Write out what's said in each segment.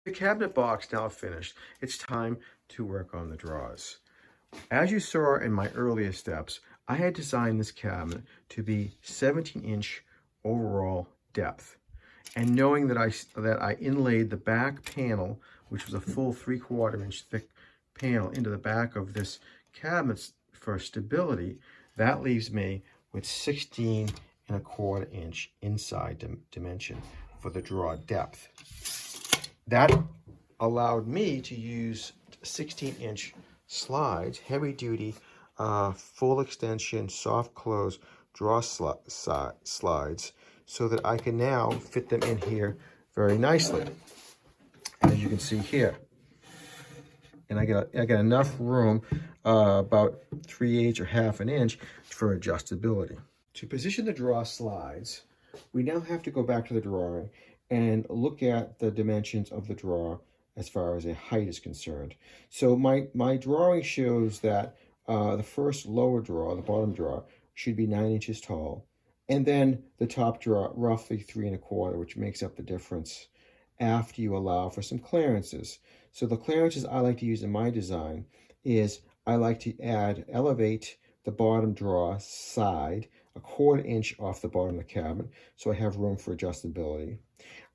The cabinet box now finished, it's time to work on the drawers. As you saw in my earlier steps, I had designed this cabinet to be 17-inch overall depth. And knowing that I inlaid the back panel, which was a full 3/4 inch thick panel, into the back of this cabinet for stability, that leaves me with 16 1/4 inch inside dimension for the drawer depth. That allowed me to use 16-inch slides, heavy duty, full extension, soft close drawer slides, so that I can now fit them in here very nicely, as you can see here. And I got enough room, about 3/8 or 1/2 inch for adjustability. To position the drawer slides, we now have to go back to the drawing and look at the dimensions of the drawer as far as a height is concerned. So my drawing shows that the first lower drawer, the bottom drawer, should be 9 inches tall. And then the top drawer, roughly 3 1/4, which makes up the difference after you allow for some clearances. So the clearances I like to use in my design is I like to elevate the bottom drawer side 1/4 inch off the bottom of the cabinet, so I have room for adjustability.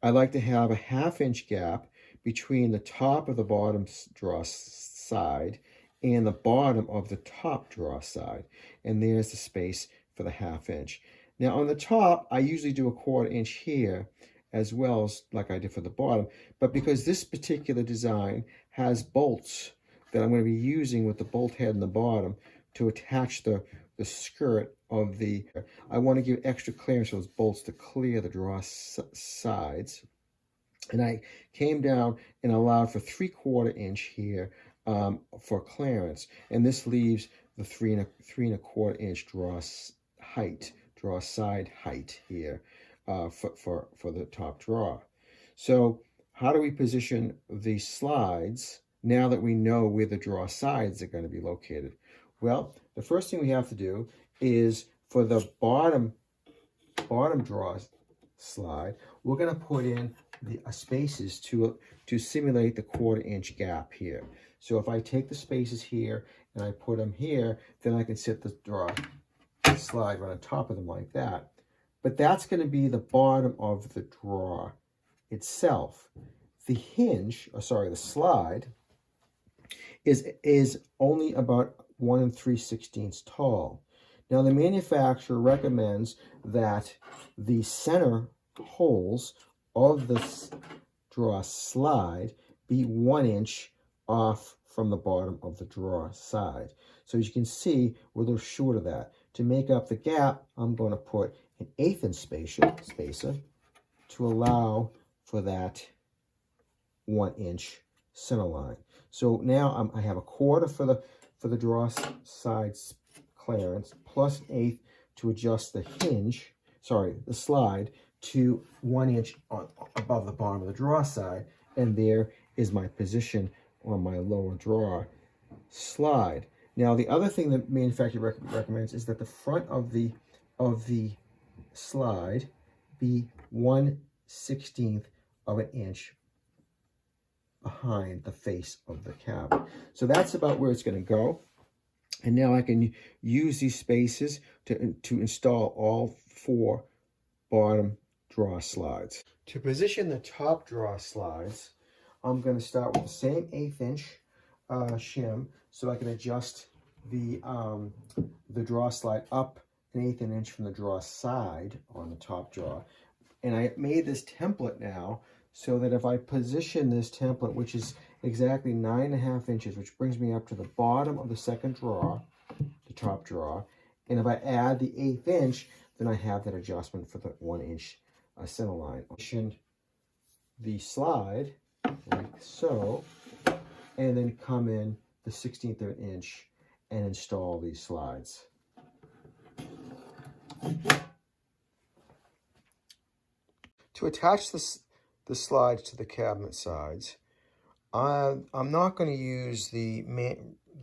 I like to have a 1/2 inch gap between the top of the bottom drawer side and the bottom of the top drawer side. And there's the space for the 1/2 inch. Now on the top, I usually do 1/4 inch here as well as like I did for the bottom. But because this particular design has bolts that I'm going to be using with the bolt head in the bottom to attach the skirt of I want to give extra clearance to those bolts to clear the drawer sides. And I came down and allowed for 3/4 inch here for clearance. And this leaves the 3 1/4 inch drawer side height here for the top drawer. So how do we position the slides now that we know where the drawer sides are going to be located? Well, the first thing we have to do is for the bottom drawer slide, we're going to put in the spaces to simulate the 1/4 inch gap here. So if I take the spaces here and I put them here, then I can sit the drawer slide right on top of them like that. But that's going to be the bottom of the drawer itself. The hinge, the slide, is only about 1 3/16 tall. Now the manufacturer recommends that the center holes of this drawer slide be 1 inch off from the bottom of the drawer side. So as you can see, we're a little short of that. To make up the gap, I'm going to put an 1/8 inch spacer to allow for that 1 inch center line. So now I have 1/4 for the drawer sides clearance, plus 1/8 to adjust the the slide to 1 inch above the bottom of the drawer side. And there is my position on my lower drawer slide. Now the other thing the manufacturer recommends is that the front of the slide be 1/16 of an inch behind the face of the cabinet. So that's about where it's going to go. And now I can use these spaces to install all 4 bottom drawer slides. To position the top drawer slides, I'm going to start with the same 1/8 inch shim, so I can adjust the drawer slide up an 1/8 inch from the drawer side on the top drawer. And I made this template now so that if I position this template, which is exactly 9 1/2 inches, which brings me up to the bottom of the second drawer, the top drawer, and if I add the 1/8 inch, then I have that adjustment for the 1 inch center line. Position the slide like so, and then come in the 1/16 of an inch and install these slides. To attach the slides to the cabinet sides, I'm not going to use the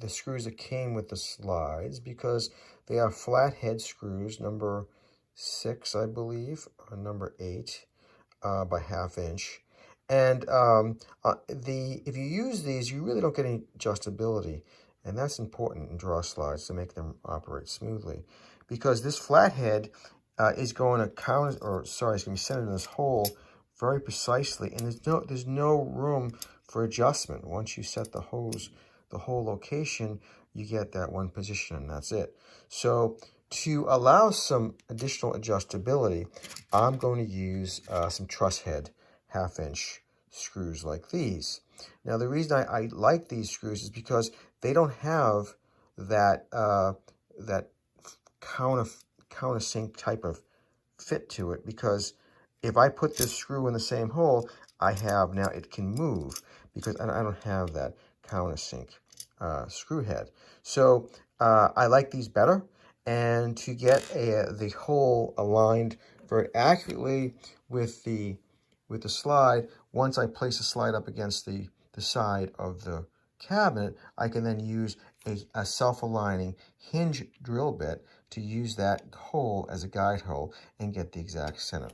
screws that came with the slides because they are flat head screws, number 6, I believe, or number 8 by 1/2 inch. And if you use these, you really don't get any adjustability. And that's important in draw slides to make them operate smoothly. Because this flathead is going to count, or sorry, it's going to be centered in this hole very precisely. And there's no room for adjustment. Once you set the whole location, you get that one position, and that's it. So to allow some additional adjustability, I'm going to use some truss head 1/2" screws like these. Now, the reason I like these screws is because they don't have that that countersink type of fit to it, because if I put this screw in the same hole, now it can move, because I don't have that countersink screw head. So I like these better. And to get the hole aligned very accurately with the slide, once I place the slide up against the side of the cabinet, I can then use a self-aligning hinge drill bit to use that hole as a guide hole and get the exact center.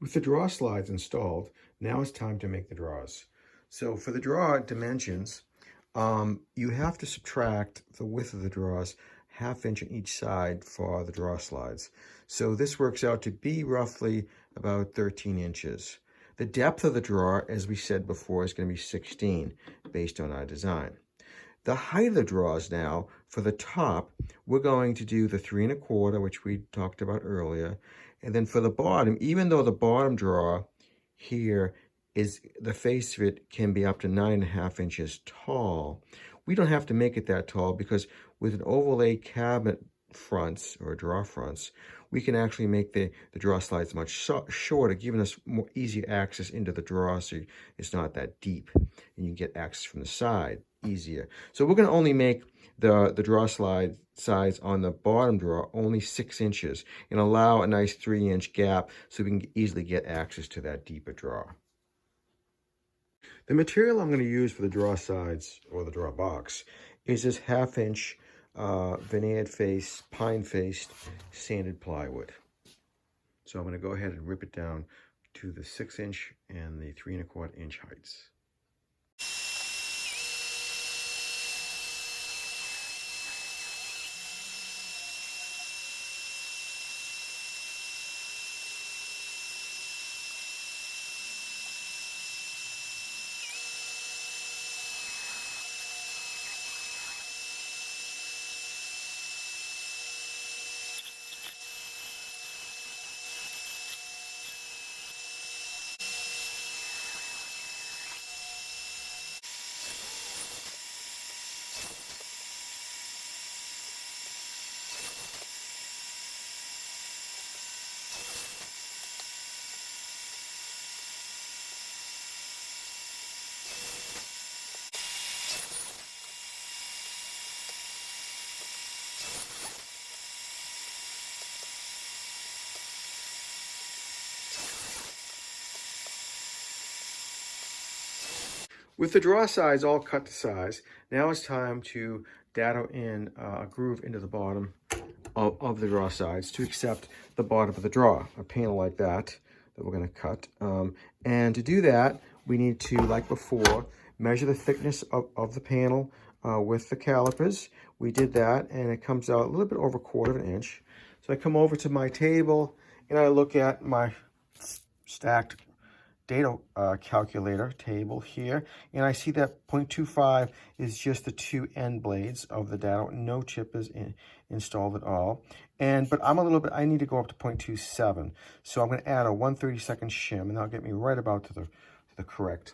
With the draw slides installed, now it's time to make the draws. So for the draw dimensions, you have to subtract the width of the draws 1/2" on each side for the draw slides. So this works out to be roughly about 13 inches. The depth of the drawer, as we said before, is going to be 16 based on our design. The height of the draws now, for the top, we're going to do the 3 1/4, which we talked about earlier. And then for the bottom, even though the bottom drawer here the face of it can be up to 9.5 inches tall, we don't have to make it that tall, because with an overlay cabinet fronts or drawer fronts, we can actually make the drawer slides much shorter, giving us more easier access into the drawer, so it's not that deep, and you can get access from the side easier. So we're going to only make the drawer slide size on the bottom drawer only 6 inches, and allow a nice 3-inch gap so we can easily get access to that deeper drawer. The material I'm going to use for the drawer sides, or the drawer box, is this 1/2" veneered face, pine faced sanded plywood. So I'm going to go ahead and rip it down to the 6-inch and the 3 1/4 inch heights. With the drawer sides all cut to size, now it's time to dado in a groove into the bottom of the drawer sides to accept the bottom of the drawer, a panel like that we're going to cut. And to do that, we need to, like before, measure the thickness of the panel with the calipers. We did that, and it comes out a little bit over 1/4 inch. So I come over to my table, and I look at my stacked dado calculator table here, and I see that 0.25 is just the 2 end blades of the dado. No chip is installed at all. But I need to go up to 0.27. So I'm going to add a 1/32 shim, and that'll get me right about to the the correct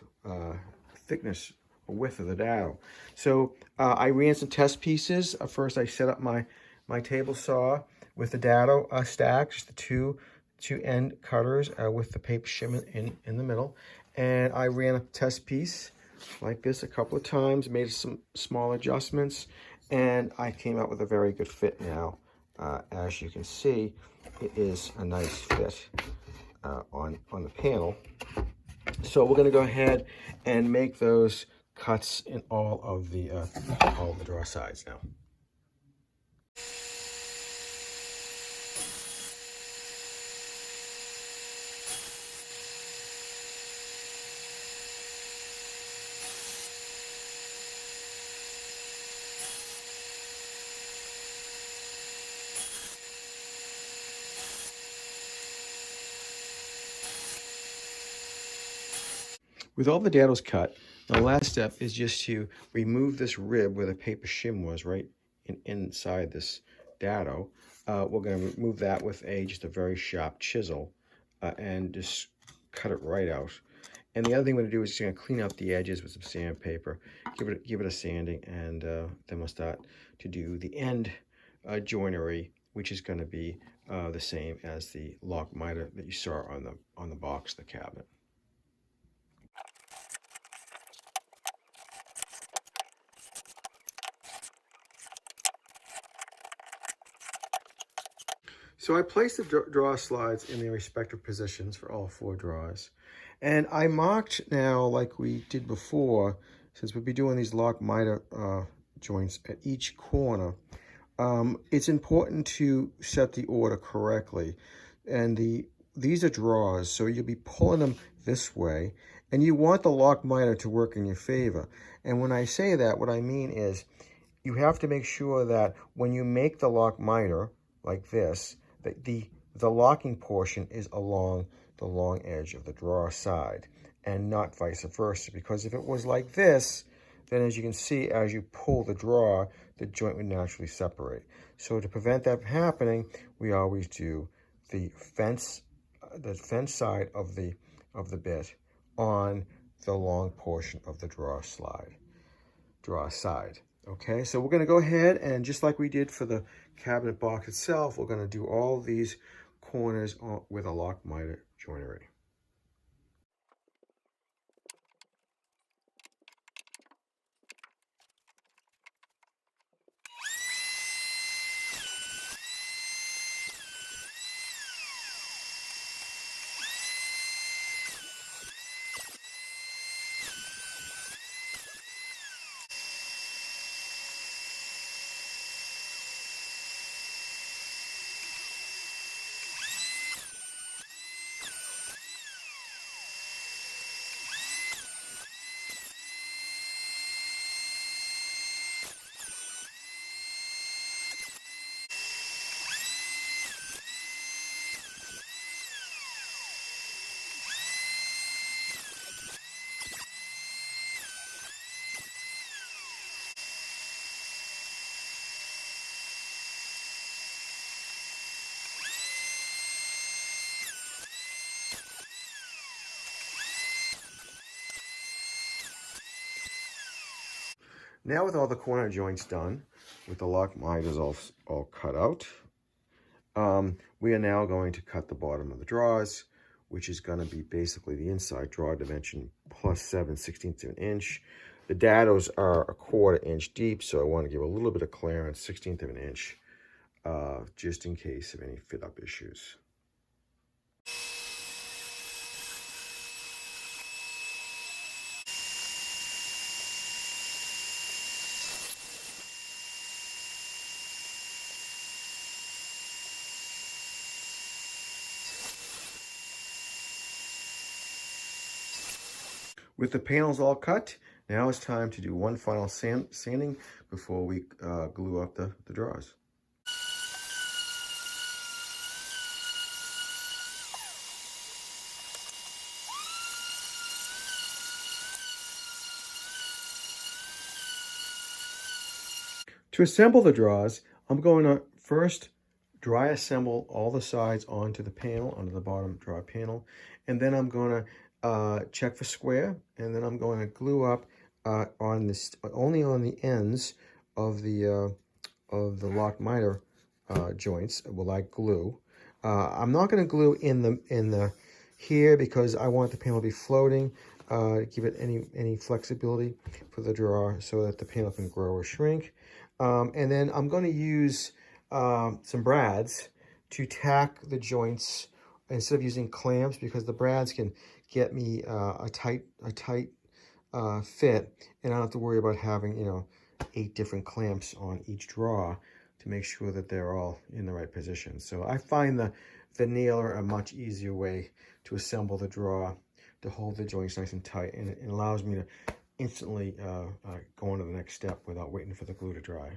thickness or width of the dado. So I ran some test pieces. First I set up my table saw with the dado stack, just the two end cutters with the paper shim in the middle. And I ran a test piece like this a couple of times, made some small adjustments, and I came out with a very good fit now. As you can see, it is a nice fit on the panel. So we're going to go ahead and make those cuts in all of the drawer sides now. With all the dados cut, the last step is just to remove this rib where the paper shim was, right inside this dado. We're going to remove that with just a very sharp chisel and just cut it right out. And the other thing we're going to do is just going to clean out the edges with some sandpaper, give it a sanding, and then we'll start to do the end joinery, which is going to be the same as the lock miter that you saw on the box of the cabinet. So I placed the drawer slides in their respective positions for all 4 drawers. And I marked now, like we did before, since we'll be doing these lock miter joints at each corner, it's important to set the order correctly. And these are drawers, so you'll be pulling them this way, and you want the lock miter to work in your favor. And when I say that, what I mean is you have to make sure that when you make the lock miter like this, that the locking portion is along the long edge of the drawer side and not vice versa. Because if it was like this, then as you can see, as you pull the drawer, the joint would naturally separate. So to prevent that from happening, we always do the fence side of the bit on the long portion of the drawer side. Okay, so we're going to go ahead and just like we did for the cabinet box itself, we're going to do all these corners with a lock miter joinery. Now with all the corner joints done, with the lock miters all cut out, we are now going to cut the bottom of the drawers, which is going to be basically the inside drawer dimension plus 7/16 of an inch. The dados are 1/4 inch deep, so I want to give a little bit of clearance, 1/16 of an inch, just in case of any fit-up issues. With the panels all cut, now it's time to do one final sanding before we glue up the drawers. To assemble the drawers, I'm going to first dry assemble all the sides onto the panel, onto the bottom drawer panel, and then I'm going to check for square, and then I'm going to glue up on this, only on the ends of the lock miter joints will I glue. I'm not going to glue in the here because I want the panel to be floating, to give it any flexibility for the drawer so that the panel can grow or shrink. And then I'm going to use some brads to tack the joints instead of using clamps, because the brads can get me a tight fit, and I don't have to worry about having 8 different clamps on each drawer to make sure that they're all in the right position. So I find the nailer a much easier way to assemble the drawer, to hold the joints nice and tight, and it allows me to instantly go on to the next step without waiting for the glue to dry.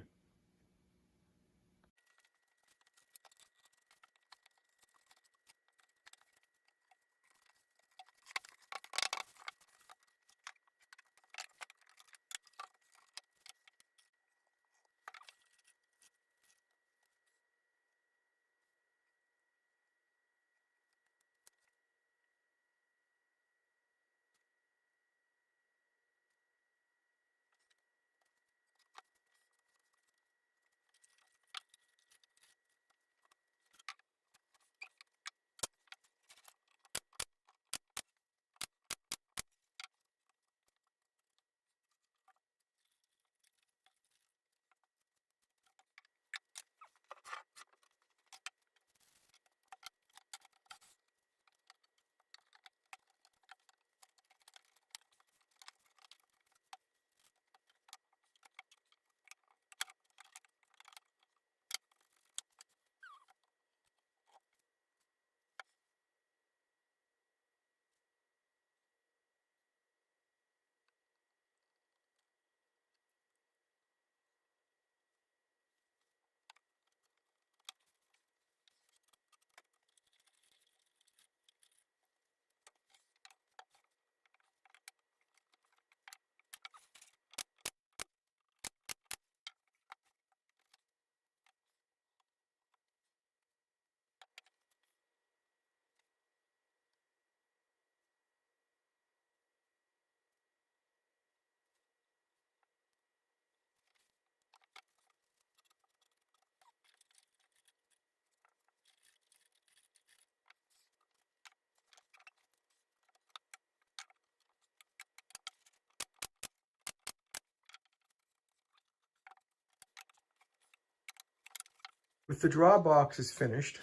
With the drawer boxes finished,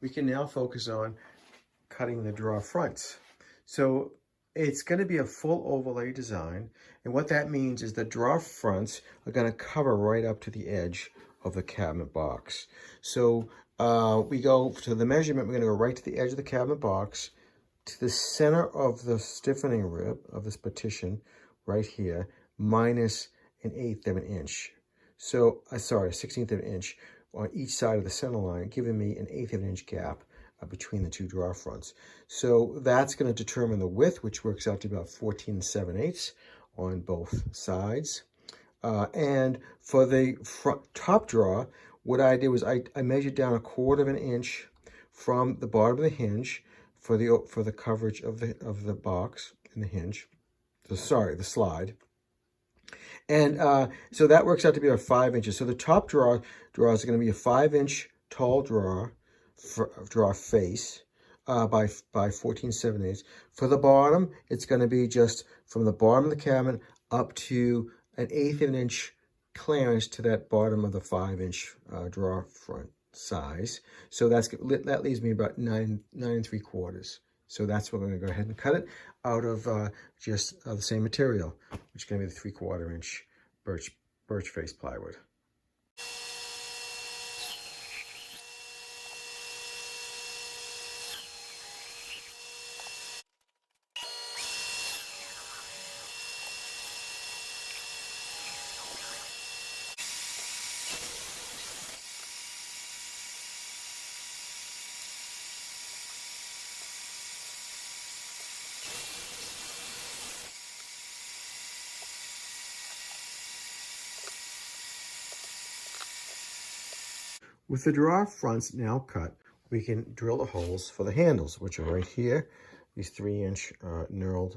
we can now focus on cutting the drawer fronts. So it's going to be a full overlay design, and what that means is the drawer fronts are going to cover right up to the edge of the cabinet box. So we go to the measurement, we're going to go right to the edge of the cabinet box, to the center of the stiffening rib of this partition right here, minus 1/8 of an inch. So, sorry, 1/16 of an inch on each side of the center line, giving me 1/8 of an inch gap between the two drawer fronts. So that's going to determine the width, which works out to about 14 7/8 on both sides. And for the top drawer, what I did was I measured down 1/4 of an inch from the bottom of the hinge for the coverage of the box and the hinge. The slide. And so that works out to be about 5 inches. So the top drawers are going to be a 5-inch tall drawer face by 14 7/8. For the bottom, it's going to be just from the bottom of the cabinet up to 1/8 of an inch clearance to that bottom of the 5-inch drawer front size. So that leaves me about 9 3/4. So that's what we're going to go ahead and cut it out of just the same material, which is going to be the 3/4 inch birch face plywood. With the drawer fronts now cut, we can drill the holes for the handles, which are right here, these 3-inch knurled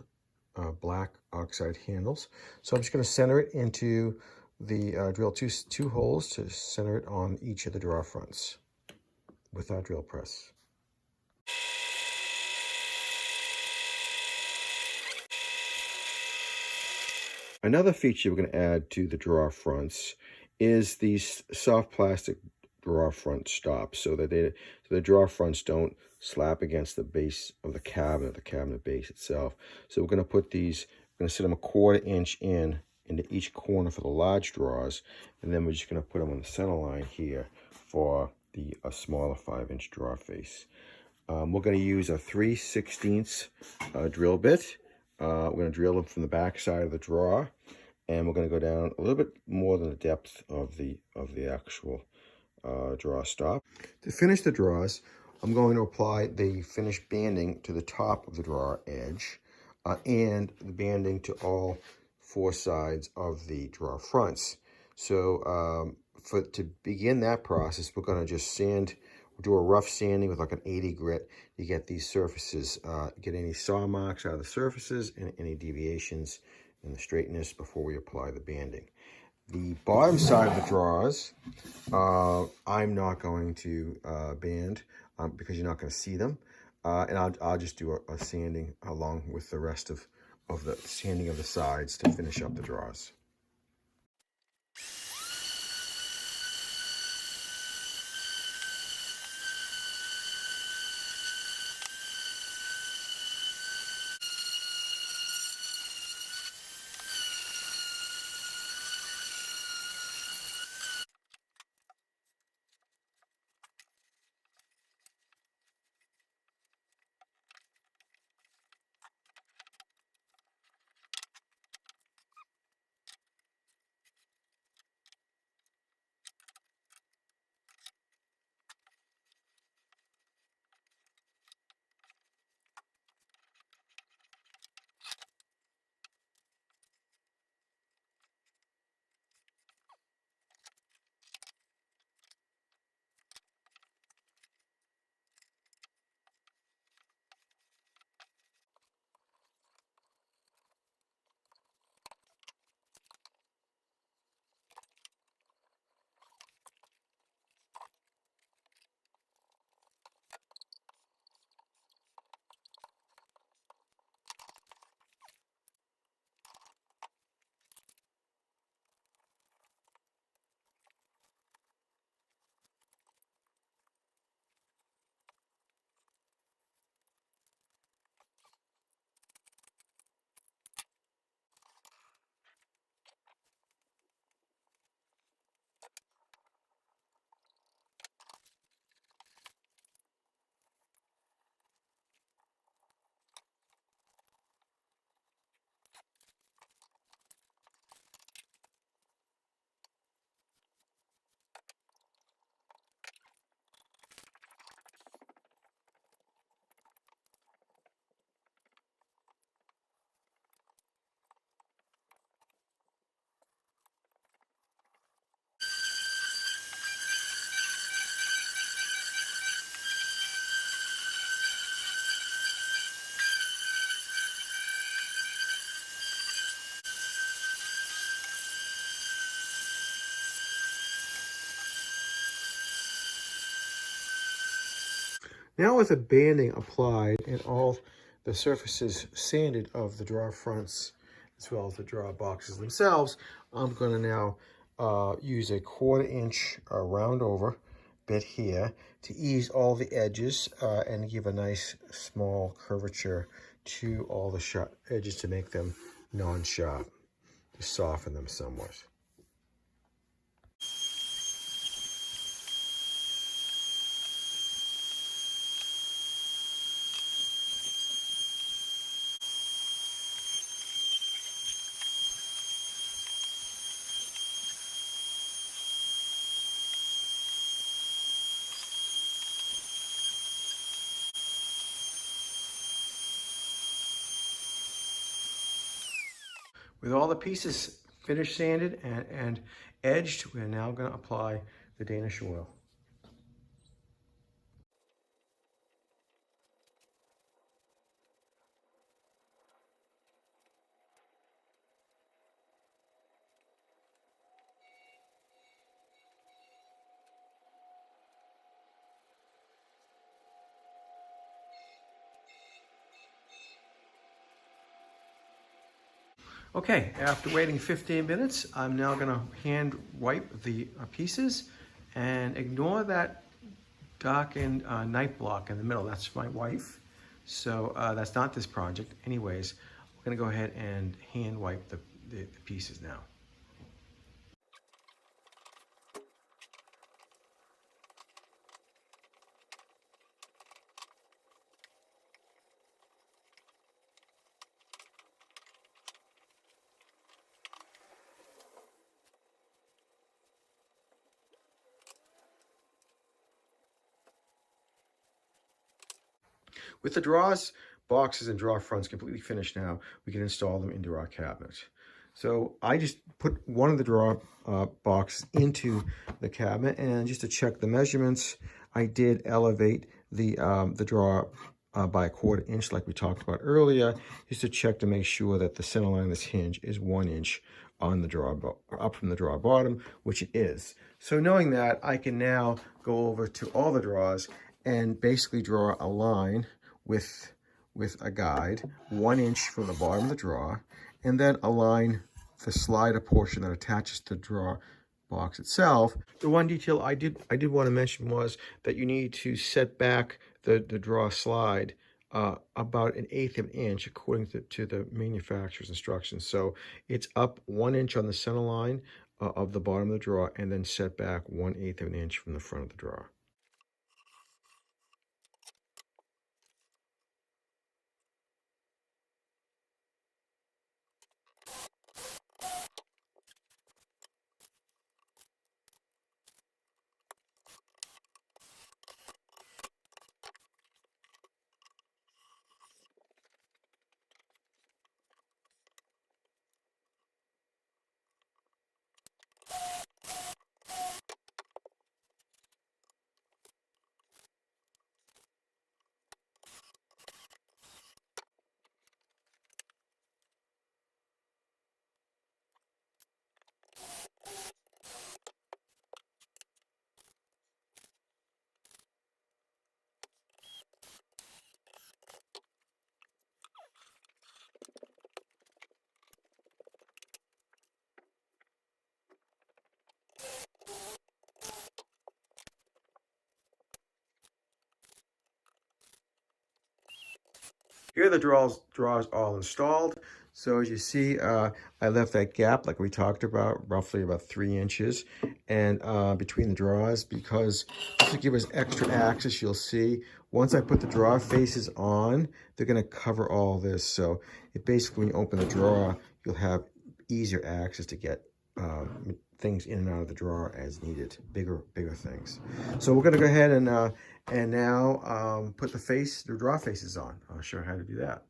black oxide handles. So I'm just going to center it into the drill two holes to center it on each of the drawer fronts with our drill press. Another feature we're going to add to the drawer fronts is these soft plastic drawer front stops, so that the drawer fronts don't slap against the base of the cabinet base itself. So we're going to put these, we're going to set them 1/4 inch into each corner for the large drawers, and then we're just going to put them on the center line here for the smaller 5-inch drawer face. We're going to use a 3/16 drill bit. We're going to drill them from the back side of the drawer, and we're going to go down a little bit more than the depth of the actual drawer stop. To finish the drawers, I'm going to apply the finished banding to the top of the drawer edge and the banding to all 4 sides of the drawer fronts. So to begin that process, we're going to just do a rough sanding with like an 80 grit to get these surfaces, get any saw marks out of the surfaces and any deviations in the straightness before we apply the banding. The bottom side of the drawers, I'm not going to band because you're not going to see them. And I'll just do a sanding along with the rest of the sanding of the sides to finish up the drawers. Now with the banding applied and all the surfaces sanded of the drawer fronts as well as the drawer boxes themselves, I'm going to now use a 1/4 inch round over bit here to ease all the edges and give a nice small curvature to all the sharp edges to make them non-sharp, to soften them somewhat. With all the pieces finished sanded and edged, we're now going to apply the Danish oil. Okay, after waiting 15 minutes, I'm now gonna hand wipe the pieces and ignore that darkened night block in the middle. That's my wife. So that's not this project. Anyways, we're gonna go ahead and hand wipe the pieces now. With the drawers, boxes, and drawer fronts completely finished now, we can install them into our cabinet. So I just put one of the drawer boxes into the cabinet, and just to check the measurements, I did elevate the drawer by a 1/4 inch like we talked about earlier, just to check to make sure that the center line of this hinge is 1 inch on the drawer, up from the drawer bottom, which it is. So knowing that, I can now go over to all the drawers and basically draw a line with a guide 1 inch from the bottom of the drawer, and then align the slider portion that attaches to the drawer box itself. The one detail I did want to mention was that you need to set back the drawer slide about 1/8 of an inch according to the manufacturer's instructions. So it's up 1 inch on the center line of the bottom of the drawer, and then set back 1/8 of an inch from the front of the drawer. Here are the drawers all installed. So as you see, I left that gap like we talked about, roughly about 3 inches, and between the drawers, because to give us extra access. You'll see once I put the drawer faces on, they're going to cover all this. So it basically, when you open the drawer, you'll have easier access to get things in and out of the drawer as needed, bigger things. So we're going to go ahead and now put the drawer faces on. I'll show you how to do that.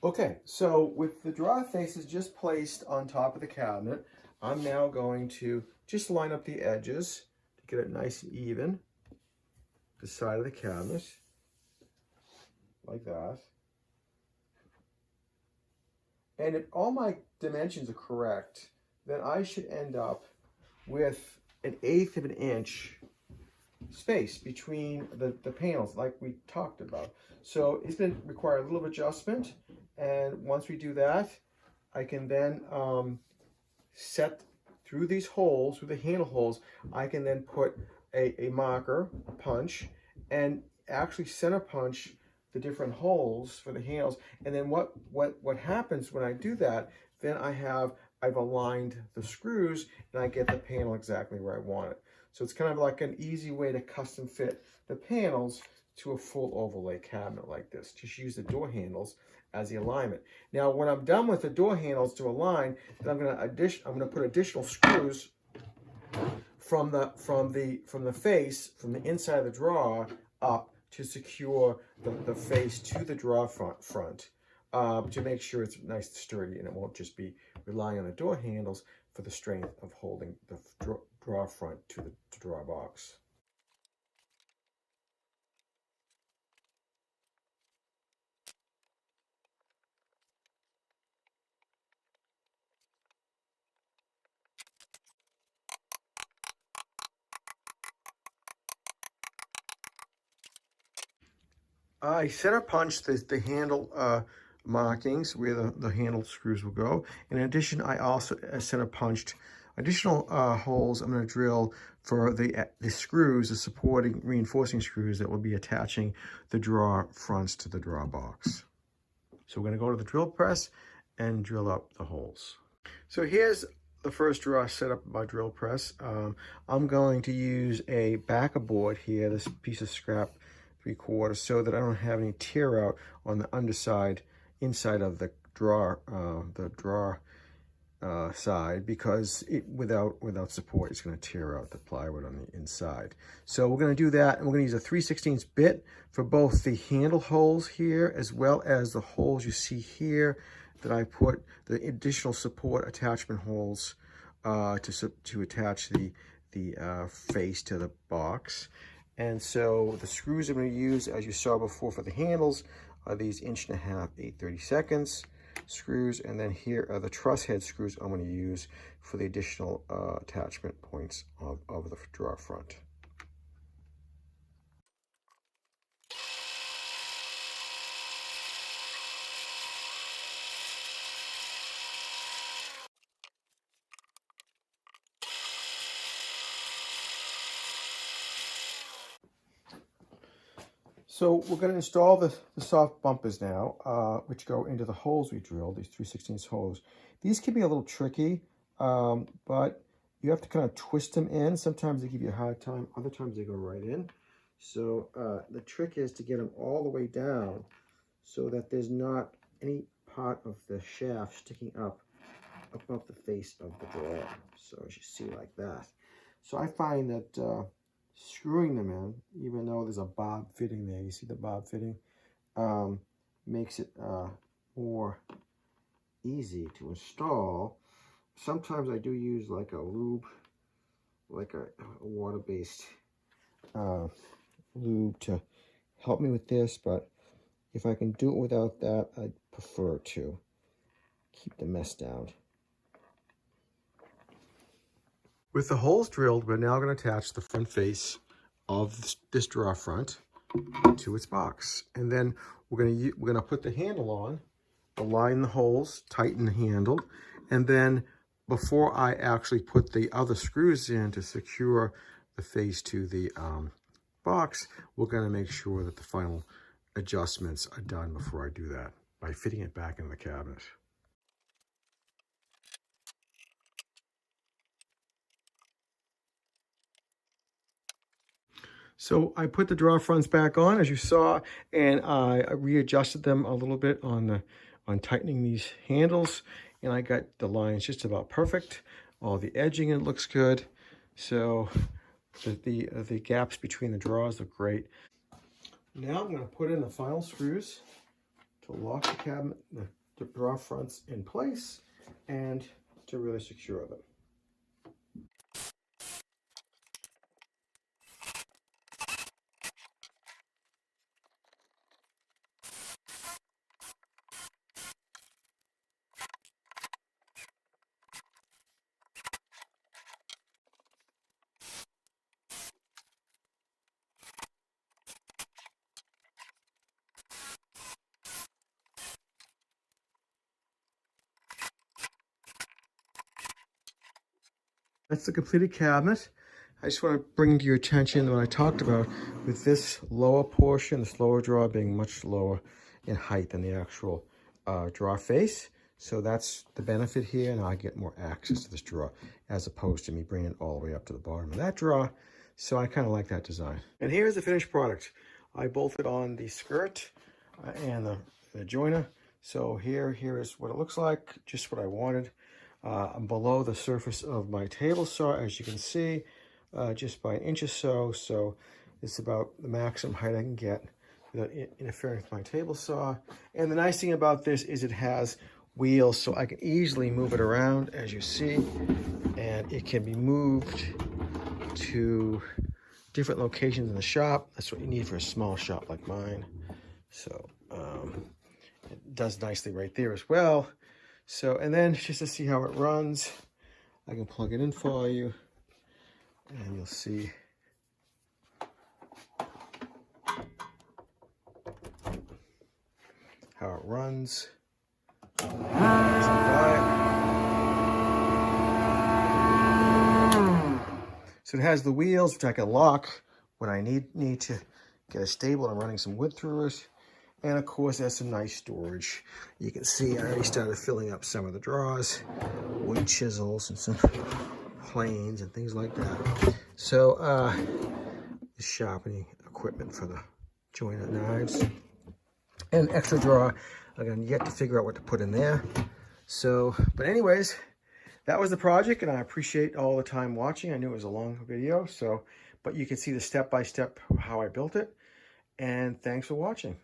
Okay, so with the drawer faces just placed on top of the cabinet, I'm now going to just line up the edges to get it nice and even, the side of the cabinet, like that. And if all my dimensions are correct, then I should end up with 1/8 of an inch space between the panels like we talked about. So it's going to require a little adjustment, and once we do that, I can then set through these holes, through the handle holes, I can then put a marker, a punch, and actually center punch the different holes for the handles. And then what happens when I do that, then I've aligned the screws, and I get the panel exactly where I want it. So it's kind of like an easy way to custom fit the panels to a full overlay cabinet like this. Just use the door handles as the alignment. Now, when I'm done with the door handles to align, then I'm going to put additional screws from the face, from the inside of the drawer up to secure the face to the drawer front to make sure it's nice and sturdy, and it won't just be relying on the door handles for the strength of holding the drawer front to the drawer box. I center punched the handle markings where the handle screws will go. In addition, I also center punched additional holes I'm going to drill for the screws, the supporting reinforcing screws that will be attaching the drawer fronts to the drawer box. So we're going to go to the drill press and drill up the holes. So here's the first drawer set up by drill press. I'm going to use a backer board here, this piece of scrap 3/4, so that I don't have any tear out on the underside, inside of the drawer side, because without support, it's going to tear out the plywood on the inside. So we're going to do that, and we're going to use a 3/16 bit for both the handle holes here, as well as the holes you see here that I put the additional support attachment holes to attach the face to the box. And so the screws I'm going to use, as you saw before for the handles, are these 1.5" 8/32 screws, and then here are the truss head screws I'm going to use for the additional attachment points of the drawer front. So we're going to install the soft bumpers now, which go into the holes we drilled, these 3/16 holes. These can be a little tricky, but you have to kind of twist them in. Sometimes they give you a hard time, other times they go right in. So the trick is to get them all the way down so that there's not any part of the shaft sticking up above the face of the drawer. So as you see, like that. So I find that screwing them in, even though there's a bob fitting there, you see the bob fitting, makes it more easy to install. Sometimes I do use like a lube, like a water-based lube to help me with this, but if I can do it without that, I'd prefer to keep the mess down. With the holes drilled, we're now going to attach the front face of this drawer front to its box, and then we're going to put the handle on, align the holes, tighten the handle, and then before I actually put the other screws in to secure the face to the box, we're going to make sure that the final adjustments are done before I do that by fitting it back into the cabinet. So I put the drawer fronts back on, as you saw, and I readjusted them a little bit on tightening these handles, and I got the lines just about perfect. All the edging, it looks good. So the gaps between the drawers look great. Now I'm going to put in the final screws to lock the cabinet, the drawer fronts in place, and to really secure them. That's the completed cabinet. I just want to bring to your attention what I talked about with this lower portion, this lower drawer being much lower in height than the actual drawer face. So that's the benefit here, and I get more access to this drawer as opposed to me bringing it all the way up to the bottom of that drawer. So I kind of like that design. And here's the finished product. I bolted on the skirt and the joiner. So here is what it looks like, just what I wanted. I'm below the surface of my table saw, as you can see, just by an inch or so. So it's about the maximum height I can get without interfering with my table saw. And the nice thing about this is it has wheels, so I can easily move it around, as you see, and it can be moved to different locations in the shop. That's what you need for a small shop like mine. So it does nicely right there as well. So, and then just to see how it runs, I can plug it in for you, and you'll see how it runs. So it has the wheels, which I can lock when I need to get it stable. I'm running some wood through it. And of course, there's some nice storage. You can see I already started filling up some of the drawers, wood chisels and some planes and things like that. So the sharpening equipment for the joiner knives. And an extra drawer. Again, yet to figure out what to put in there. So, but anyways, that was the project, and I appreciate all the time watching. I knew it was a long video, so, but you can see the step-by-step how I built it. And thanks for watching.